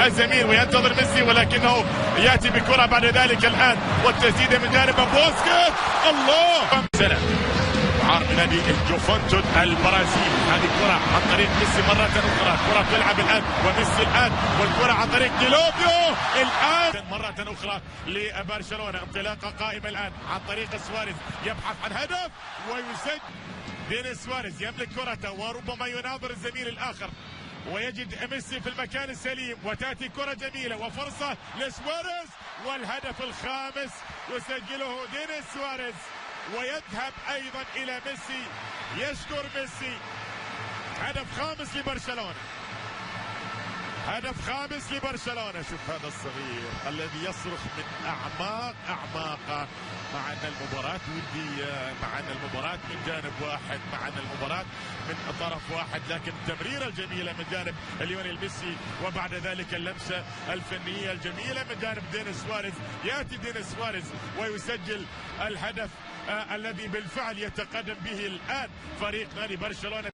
الزميل وينتظر ميسي، ولكنه ياتي بكرة بعد ذلك الآن، والتسديدة من جانب بوسكيت. الله سنة عار من نادي جوفنتون البرازيلي. هذه كرة عن طريق ميسي مرة أخرى، كرة تلعب الآن وميسي الآن، والكرة عن طريق ديلوبيو الآن مرة أخرى لبرشلونة. انطلاقة قائمة الآن عن طريق سواريز، يبحث عن هدف ويسجل. دينيس سواريز يملك كرته وربما يناظر الزميل الآخر، ويجد ميسي في المكان السليم، وتأتي كرة جميلة وفرصة لسواريز، والهدف الخامس يسجله دينيس سواريز، ويذهب أيضا إلى ميسي، يشكر ميسي. هدف خامس لبرشلونة، هدف خامس لبرشلونة. شوف هذا الصغير الذي يصرخ من أعماقه، مع أن المباراة ودية، مع أن المباراة من جانب واحد، مع أن المباراة من طرف واحد، لكن التمريرة الجميلة من جانب ليونيل ميسي، وبعد ذلك اللمسة الفنية الجميلة من جانب دينيس سواريز. يأتي دينيس سواريز ويسجل الهدف الذي بالفعل يتقدم به الآن فريق نادي برشلونة.